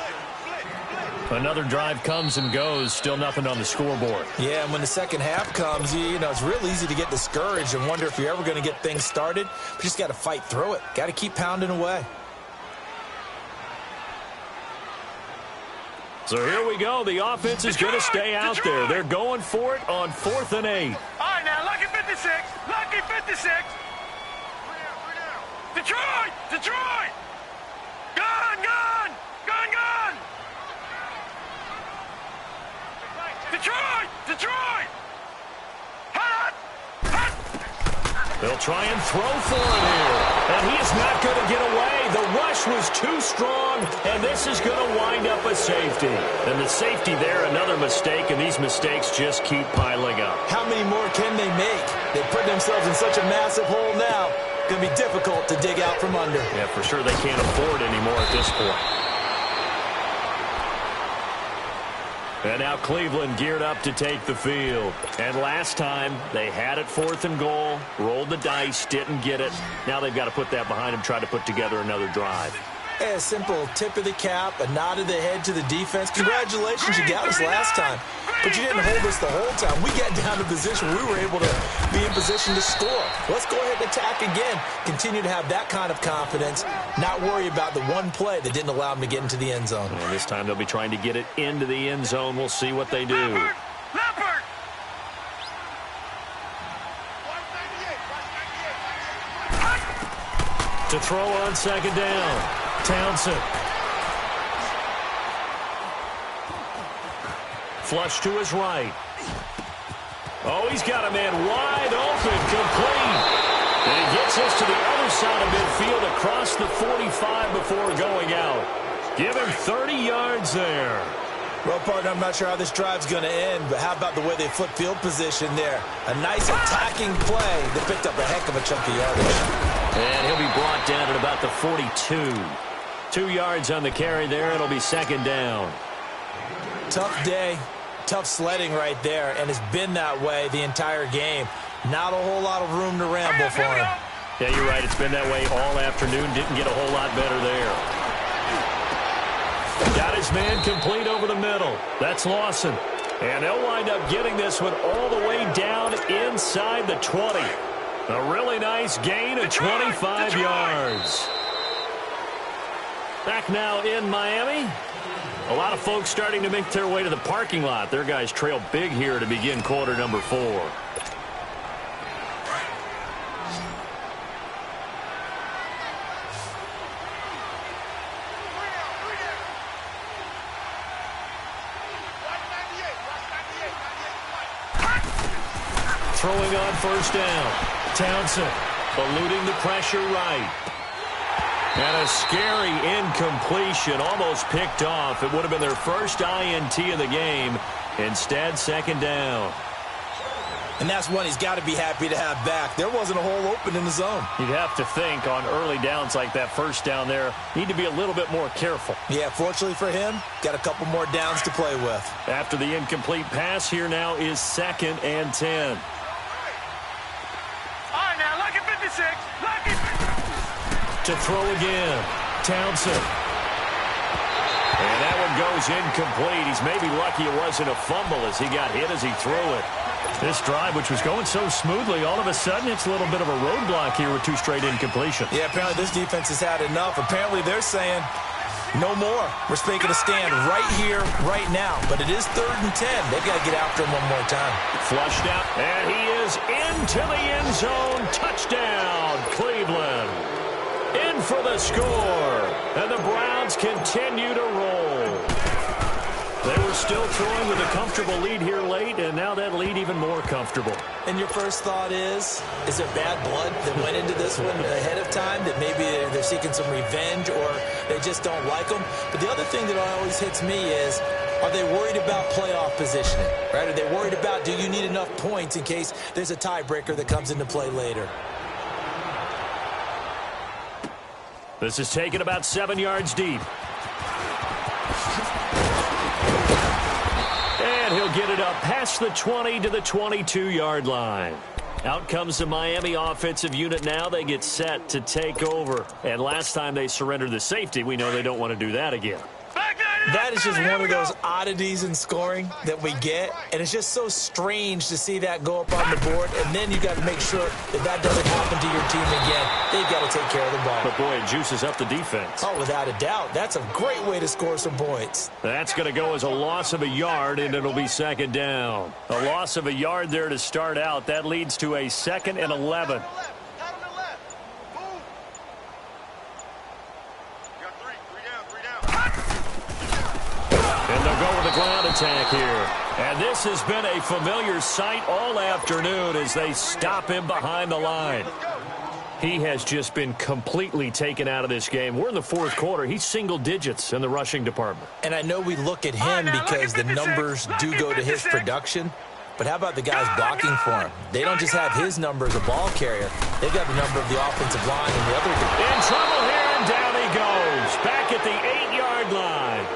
Another drive comes and goes. Still nothing on the scoreboard. Yeah, and when the second half comes, you know, it's real easy to get discouraged and wonder if you're ever going to get things started. But you just got to fight through it. Got to keep pounding away. So here we go. The offense is going to stay out there. They're going for it on 4th and 8. All right, now, lucky 56. Lucky 56. Detroit! Detroit! Gun! Gun! Gun! Gun! Detroit! Detroit! Hot! Hot! They'll try and throw for it here. And he is not going to get away. The rush was too strong, and this is going to wind up a safety. And the safety there, another mistake, and these mistakes just keep piling up. How many more can they make? They put themselves in such a massive hole now. Going to be difficult to dig out from under. Yeah, for sure they can't afford anymore at this point. And now Cleveland geared up to take the field. And last time, they had it 4th and goal, rolled the dice, didn't get it. Now they've got to put that behind them, try to put together another drive. Hey, a simple tip of the cap, a nod of the head to the defense. Congratulations, you got us last time. But you didn't hold us the whole time. We got down to position we were able to be in position to score. Let's go ahead and attack again. Continue to have that kind of confidence, not worry about the one play that didn't allow them to get into the end zone. And this time they'll be trying to get it into the end zone. We'll see what they do. Leopard! To throw on second down. Townsend. Flush to his right. Oh, he's got a man wide open, complete. And he gets us to the other side of midfield across the 45 before going out. Give him 30 yards there. Well, partner, I'm not sure how this drive's going to end, but how about the way they flip field position there? A nice attacking play that picked up a heck of a chunk of yardage. And he'll be brought down at about the 42. 2 yards on the carry there. It'll be second down. Tough day, tough sledding right there, and it's been that way the entire game. Not a whole lot of room to ramble for him. Yeah, you're right. It's been that way all afternoon. Didn't get a whole lot better there. Got his man complete over the middle. That's Lawson. And they'll wind up getting this one all the way down inside the 20. A really nice gain of 25 yards. Back now in Miami. A lot of folks starting to make their way to the parking lot. Their guys trail big here to begin quarter number 4. Throwing on first down. Townsend eluding the pressure right. And a scary incompletion, almost picked off. It would have been their first INT of the game. Instead, second down. And that's one he's got to be happy to have back. There wasn't a hole open in the zone. You'd have to think on early downs like that first down there, need to be a little bit more careful. Yeah, fortunately for him, got a couple more downs to play with. After the incomplete pass, here now is 2nd and 10. All right, now, lucky 56. Lucky 56. To throw again. Townsend. And that one goes incomplete. He's maybe lucky it wasn't a fumble as he got hit as he threw it. This drive, which was going so smoothly, all of a sudden it's a little bit of a roadblock here with 2 straight incompletions. Yeah, apparently this defense has had enough. Apparently they're saying no more. We're making a stand right here, right now. But it is 3rd and 10. They've got to get after him one more time. Flushed out, and he is into the end zone. Touchdown, Cleveland. In for the score, and the Browns continue to roll. They were still throwing with a comfortable lead here late, and now that lead even more comfortable. And your first thought is there bad blood that went into this one ahead of time, that maybe they're seeking some revenge or they just don't like them? But the other thing that always hits me is, are they worried about playoff positioning? Right? Are they worried about, do you need enough points in case there's a tiebreaker that comes into play later? This is taken about 7 yards deep. And he'll get it up past the 20 to the 22-yard line. Out comes the Miami offensive unit now. They get set to take over. And last time they surrendered the safety, we know they don't want to do that again. That is just one of those oddities in scoring that we get, and it's just so strange to see that go up on the board, and then you got to make sure that that doesn't happen to your team again. They've got to take care of the ball. But, boy, it juices up the defense. Oh, without a doubt. That's a great way to score some points. That's going to go as a loss of a yard, and it'll be second down. A loss of a yard there to start out. That leads to a 2nd and 11. And they'll go with the ground attack here. And this has been a familiar sight all afternoon as they stop him behind the line. He has just been completely taken out of this game. We're in the 4th quarter. He's single digits in the rushing department. And I know we look at him because the numbers do go to his production. But how about the guys blocking for him? They don't just have his number as a ball carrier. They've got the number of the offensive line and the other guy. In trouble here, and down he goes. Back at the 8-yard line.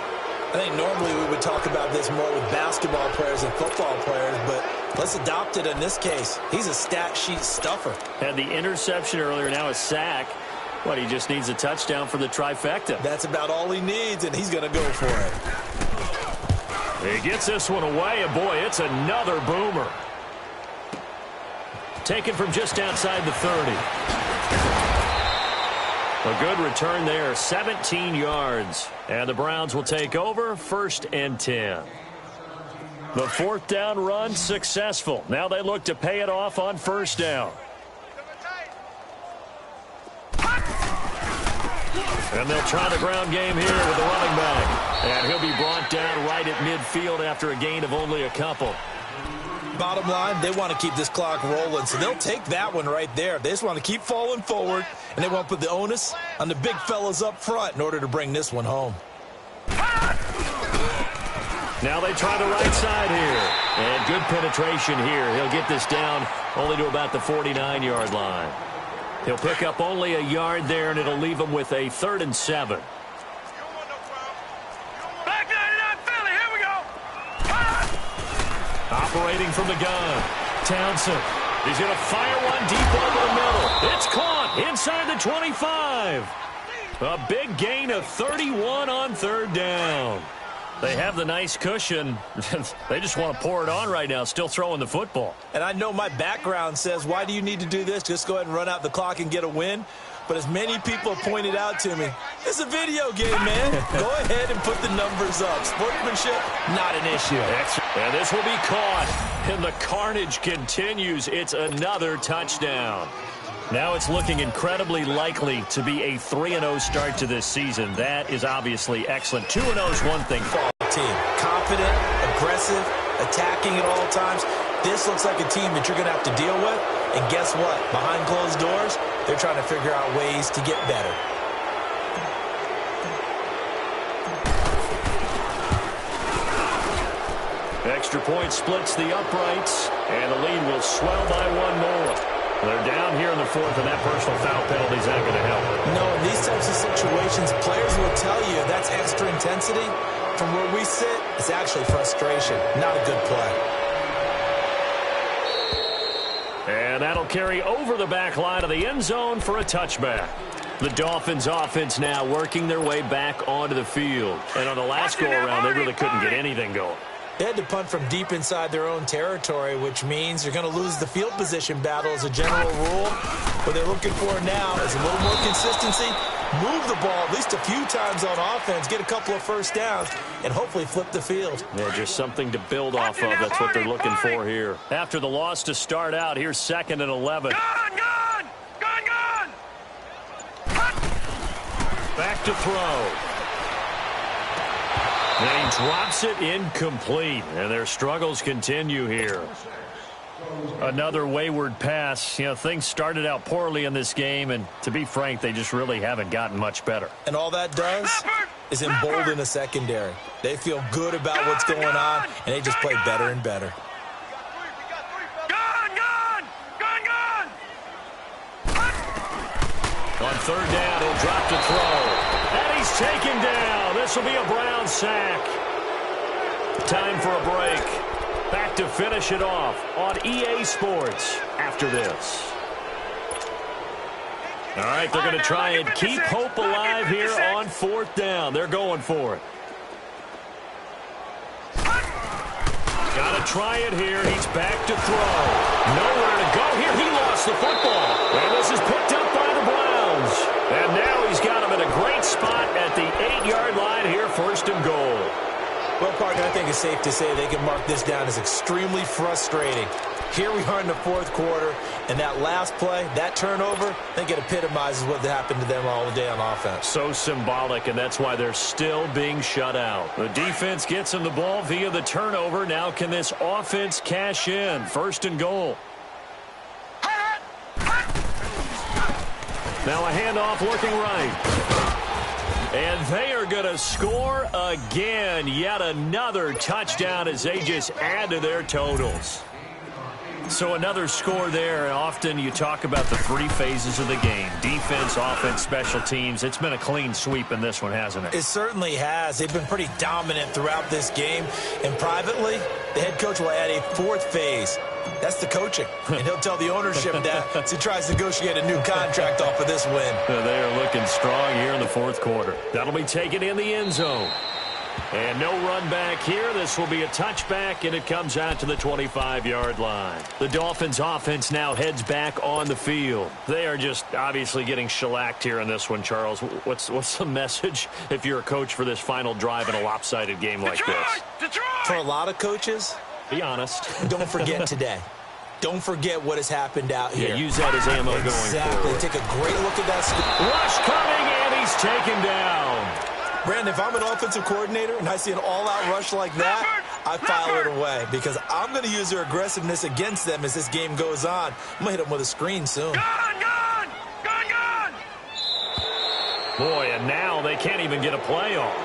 I think normally we would talk about this more with basketball players and football players, but let's adopt it in this case. He's a stat sheet stuffer. Had the interception earlier, now a sack. What, he just needs a touchdown for the trifecta. That's about all he needs, and he's going to go for it. He gets this one away, and boy, it's another boomer. Taken from just outside the 30. A good return there, 17 yards. And the Browns will take over, 1st and 10. The 4th down run successful. Now they look to pay it off on 1st down. And they'll try the ground game here with the running back. And he'll be brought down right at midfield after a gain of only a couple. Bottom line, they want to keep this clock rolling, so they'll take that one right there. They just want to keep falling forward, and they want to put the onus on the big fellas up front in order to bring this one home. Now they try the right side here. And good penetration here. He'll get this down only to about the 49-yard line. He'll pick up only a yard there, and it'll leave him with a 3rd and 7. Back 99 Philly, here we go. Operating from the gun. Townsend. He's going to fire one deep over the middle. It's caught inside the 25. A big gain of 31 on 3rd down. They have the nice cushion. They just want to pour it on right now, still throwing the football. And I know my background says, why do you need to do this? Just go ahead and run out the clock and get a win. But as many people have pointed out to me, it's a video game, man. Go ahead and put the numbers up. Sportsmanship, not an issue. And this will be caught. And the carnage continues. It's another touchdown. Now it's looking incredibly likely to be a 3-0 start to this season. That is obviously excellent. 2-0 is one thing. Team. Confident, aggressive, attacking at all times. This looks like a team that you're going to have to deal with. And guess what? Behind closed doors, they're trying to figure out ways to get better. Extra point splits the uprights, and the lead will swell by one more. They're down here in the 4th, and that personal foul penalty is not going to help. No, in these types of situations, players will tell you that's extra intensity. From where we sit, it's actually frustration, not a good play. And that'll carry over the back line of the end zone for a touchback. The Dolphins offense now working their way back onto the field. And on the last go-around, they really couldn't get anything going. They had to punt from deep inside their own territory, which means you're going to lose the field position battle as a general rule. What they're looking for now is a little more consistency, move the ball at least a few times on offense, get a couple of first downs, and hopefully flip the field. Yeah, just something to build off of. That's what they're looking for here. After the loss to start out, here's 2nd and 11. Gone! Back to throw. And he drops it incomplete, and their struggles continue here. Another wayward pass. You know, things started out poorly in this game, and to be frank, they just really haven't gotten much better. And all that does is embolden the secondary. They feel good about what's going on, and they just play better and better. On 3rd down, he'll drop to throw. And he's taken down. This will be a Brown sack. Time for a break. Back to finish it off on EA Sports after this. All right, they're going to try and keep hope alive here on 4th down. They're going for it. Got to try it here. He's back to throw. Nowhere to go here. He lost the football. And this is picked up by the Browns. And now he's got him in a great spot at the 8-yard line here, 1st and goal. Well, Parker, I think it's safe to say they can mark this down as extremely frustrating. Here we are in the 4th quarter, and that last play, that turnover, I think it epitomizes what happened to them all day on offense. So symbolic, and that's why they're still being shut out. The defense gets him the ball via the turnover. Now can this offense cash in? 1st and goal. Now a handoff looking right. And they are going to score again. Yet another touchdown as they just add to their totals. So another score there. Often you talk about the 3 phases of the game. Defense, offense, special teams. It's been a clean sweep in this one, hasn't it? It certainly has. They've been pretty dominant throughout this game. And privately, the head coach will add a 4th phase. That's the coaching. And he'll tell the ownership that as he tries to negotiate a new contract off of this win. They are looking strong here in the fourth quarter. That'll be taken in the end zone. And no run back here. This will be a touchback, and it comes out to the 25-yard line. The Dolphins offense now heads back on the field. They are just obviously getting shellacked here in this one, Charles. What's the message if you're a coach for this final drive in a lopsided game like this? For a lot of coaches, be honest. Don't forget today. Don't forget what has happened out here. Yeah, use that as ammo going forward. Take a great look at that. Rush coming, and he's taken down. Brandon, if I'm an offensive coordinator and I see an all-out rush like that, I file it away because I'm going to use their aggressiveness against them as this game goes on. I'm going to hit them with a screen soon. Gone! Boy, and now they can't even get a play off.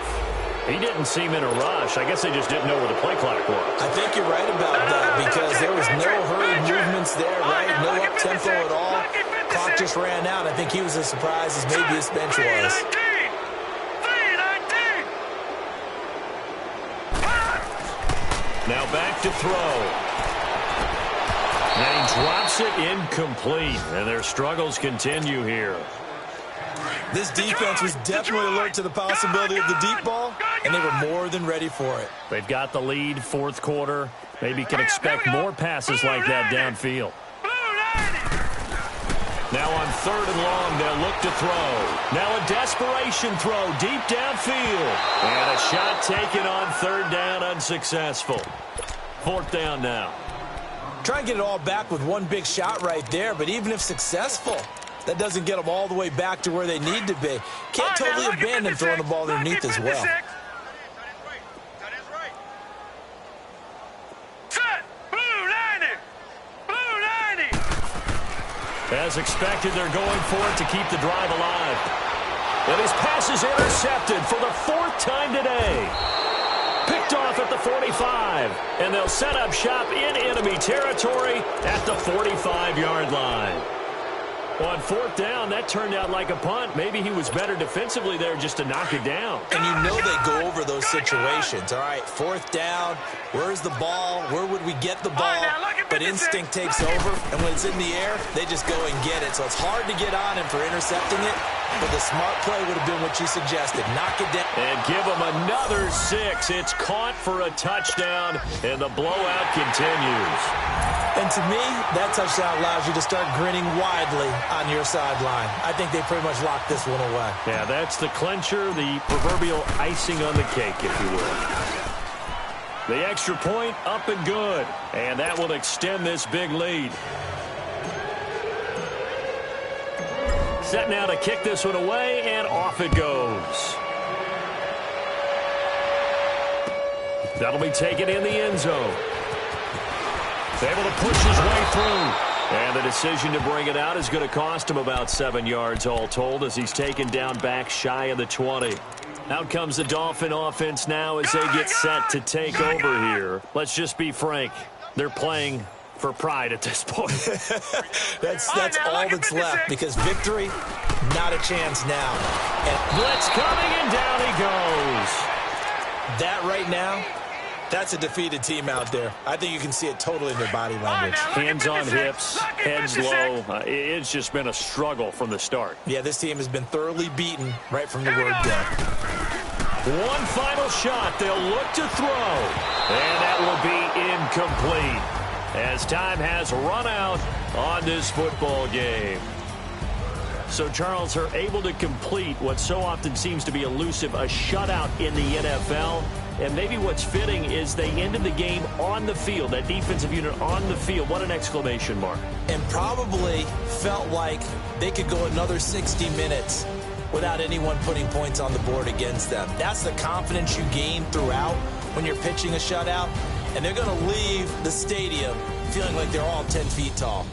He didn't seem in a rush. I guess they just didn't know where the play clock was. I think you're right about that because there was no hurried movements there, right? No up-tempo at all. Clock just ran out. I think he was as surprised as maybe his bench was. Now back to throw. And he drops it incomplete. And their struggles continue here. This defense was definitely alert to the possibility of the deep ball, and they were more than ready for it. They've got the lead, fourth quarter. Maybe can expect more passes like that downfield. Now on third and long, they'll look to throw. Now a desperation throw deep downfield. And a shot taken on third down, unsuccessful. Fourth down now. Try and get it all back with one big shot right there, but even if successful, that doesn't get them all the way back to where they need to be. Can't totally abandon throwing the ball underneath as well. As expected, they're going for it to keep the drive alive. And his pass is intercepted for the fourth time today. Picked off at the 45. And they'll set up shop in enemy territory at the 45-yard line. On fourth down, that turned out like a punt. Maybe he was better defensively there just to knock it down. And you know they go over those situations. All right, fourth down, where's the ball? Where would we get the ball? But instinct takes over, and when it's in the air, they just go and get it. So it's hard to get on him for intercepting it, but the smart play would have been what you suggested. Knock it down. And give him another 6. It's caught for a touchdown, and the blowout continues. And to me, that touchdown allows you to start grinning widely on your sideline. I think they pretty much locked this one away. Yeah, that's the clincher, the proverbial icing on the cake, if you will. The extra point up and good. And that will extend this big lead. Set now to kick this one away, and off it goes. That'll be taken in the end zone. Able to push his way through. And the decision to bring it out is going to cost him about 7 yards all told as he's taken down back shy of the 20. Out comes the Dolphin offense now as they get set to take over here. Let's just be frank. They're playing for pride at this point. that's all that's left because victory, not a chance now. And blitz coming, and down he goes. That right now, that's a defeated team out there. I think you can see it totally in their body language. Hands on hips, heads low. It's just been a struggle from the start. Yeah, this team has been thoroughly beaten right from the word go. One final shot. They'll look to throw. And that will be incomplete as time has run out on this football game. So, Charles, are able to complete what so often seems to be elusive, a shutout in the NFL. And maybe what's fitting is they ended the game on the field, that defensive unit on the field. What an exclamation mark. And probably felt like they could go another 60 minutes without anyone putting points on the board against them. That's the confidence you gain throughout when you're pitching a shutout. And they're going to leave the stadium feeling like they're all 10 feet tall.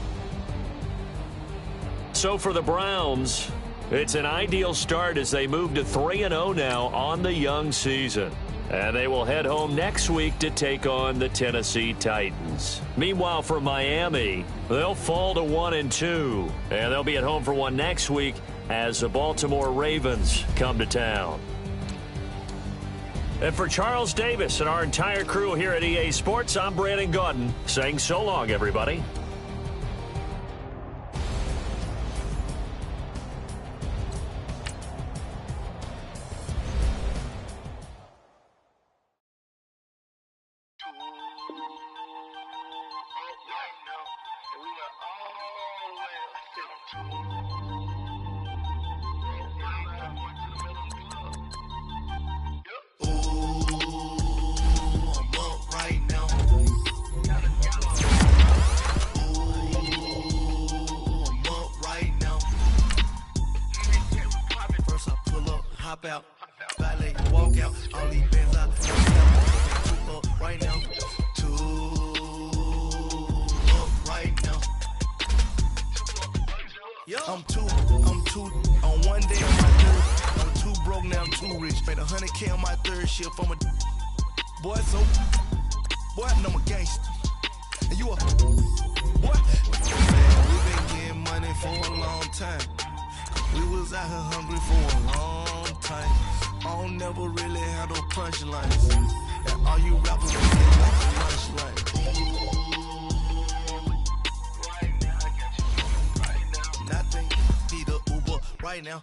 So for the Browns, it's an ideal start as they move to 3-0 now on the young season. And they will head home next week to take on the Tennessee Titans. Meanwhile, for Miami, they'll fall to 1-2. And they'll be at home for one next week as the Baltimore Ravens come to town. And for Charles Davis and our entire crew here at EA Sports, I'm Brandon Gaudin saying so long, everybody. Out, valet, walk out, all these bands out, up right now, two up right now. I'm two on one day on my third. I'm too broke now, I'm too rich. Made 100K on my third shift from a boy, so boy, I know I'm a gangster. And you a boy, man, we been getting money for a long time. We was out here hungry for a long time. I don't never really have no punchlines. And all you rappers get like a punchline. Right now, I got you. Right now. Nothing. Need a Uber right now.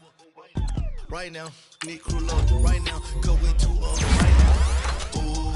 Right now. Need crew love right now. Go into right now. Ooh.